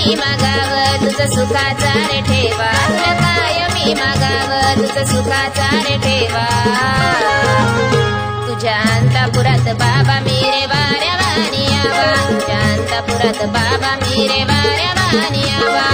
कायमी मागाव तुझ सुखाचा रे ठेवा, तुला कायमी मागाव तुझ सुखाचा रे ठेवा. तुझ्या अंतपुरात बाबा मी रे वाऱ्या वाणी यावा, तुझ्या अंतपुरात बाबा मी रे वाऱ्या वाणी यावा.